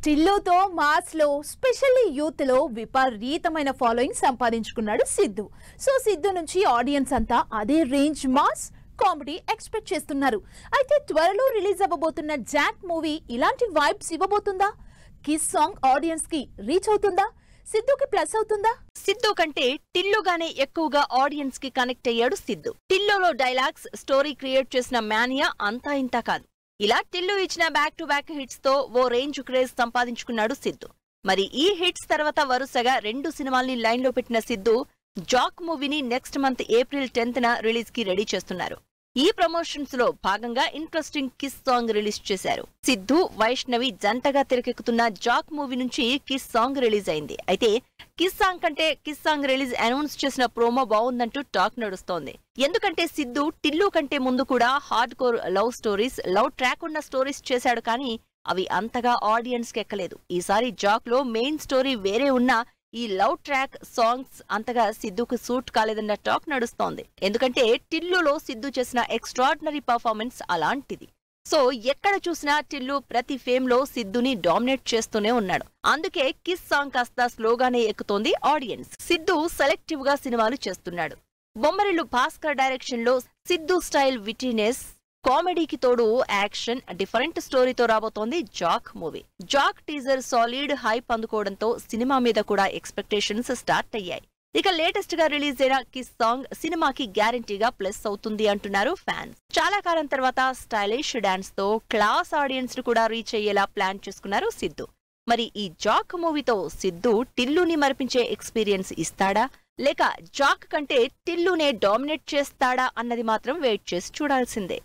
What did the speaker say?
టిల్లుతో mass లో specially youth లో విపరీతమైన ఫాలోయింగ్ సంపాదించుకున్నాడు సిద్ధు. సో సిద్ధు నుంచి ఆడియన్స్ అంతా అదే రేంజ్ మాస్ కామెడీ ఎక్స్పెక్ట్ చేస్తున్నారు. అయితే త్వరలో రిలీజ్ అవ్వబోతున్న జాక్ మూవీ ఇలాంటి వైబ్స్ ఇవ్వబోతుందా? కిస్ సాంగ్ ఆడియన్స్ కి రీచ్ అవుతుందా? సిద్ధుకి ప్లస్ అవుతుందా? సిద్ధు కంటే టిల్లుగానే ఎక్కువగా ఆడియన్స్ కి కనెక్ట్ అయ్యాడు సిద్ధు. టిల్లులో డైలాగ్స్, స్టోరీ క్రియేట్ చేసిన మానియా అంతా ఇంతా కాదు. ఇలా టిల్లు ఇచ్చిన బ్యాక్ టు బ్యాక్ హిట్స్ తో ఓ రేంజ్ క్రేజ్ సంపాదించుకున్నాడు సిద్ధు. మరి ఈ హిట్స్ తర్వాత వరుసగా 2 సినిమాల్ని లైన్ లో పెట్టిన సిద్ధు జాక్ మూవీని నెక్స్ట్ మంత్ ఏప్రిల్ 10న రిలీజ్ కి రెడీ చేస్తున్నారు. ఈ ప్రమోషన్స్ లో భాగంగా ఇంట్రెస్టింగ్ కిస్ సాంగ్ రిలీజ్ చేశారు. సిద్ధు, వైష్ణవి జంటగా తెరకెక్కుతున్న జాక్ మూవీ నుంచి కిస్ సాంగ్ రిలీజ్ అయింది. అయితే కిస్ సాంగ్ కంటే కిస్ సాంగ్ రిలీజ్ అనౌన్స్ చేసిన ప్రోమో బాగుందంటూ టాక్ నడుస్తోంది. ఎందుకంటే సిద్ధు టిల్లు కంటే ముందు కూడా hard core love stories, love track ఉన్న స్టోరీస్ చేశాడు, కానీ అవి అంతగా ఆడియన్స్ కి ఎక్కలేదు. ఈసారి జాక్ లో మెయిన్ స్టోరీ వేరే ఉన్నా ఈ లవ్ ట్రాక్ సాంగ్స్ అంతగా సిద్ధుకు సూట్ కాలేదన్న టాక్ నడుస్తోంది. ఎందుకంటే టిల్లులో సిద్ధు చేసిన ఎక్స్ట్రాడినరీ పర్ఫార్మెన్స్ అలాంటిది. సో ఎక్కడ చూసినా టిల్లు ప్రతి ఫేమ్ లో సిద్ధుని డామినేట్ చేస్తూనే ఉన్నాడు. అందుకే కిస్ సాంగ్ కాస్త స్లోగానే ఎక్కుతోంది ఆడియన్స్. సిద్ధు సెలెక్టివ్ గా సినిమాలు చేస్తున్నాడు. బొమ్మరిల్లు భాస్కర్ డైరెక్షన్ లో సిద్ధు స్టైల్ విటీనెస్, కామెడీకి తోడు యాక్షన్, డిఫరెంట్ స్టోరీతో రాబోతోంది Jack movie. Jack teaser solid hype అందుకోవడంతో సినిమా మీద కూడా ఎక్స్పెక్టేషన్స్ స్టార్ట్ అయ్యాయి. ఇక లేటెస్ట్ గా రిలీజ్ అయిన కిస్ సాంగ్ సినిమాకి గ్యారంటీగా ప్లస్ అవుతుంది అంటున్నారు ఫ్యాన్స్. చాలా కాలం తర్వాత స్టైలిష్ డాన్స్ తో క్లాస్ ఆడియన్స్ ను కూడా రీచ్ అయ్యేలా ప్లాన్ చేసుకున్నారు సిద్ధు. మరి ఈ జాక్ మూవీతో సిద్ధు టిల్లుని మరిపించే ఎక్స్పీరియన్స్ ఇస్తాడా, లేక జాక్ కంటే టిల్లునే డామినేట్ చేస్తాడా అన్నది మాత్రం వెయిట్ చేసి చూడాల్సిందే.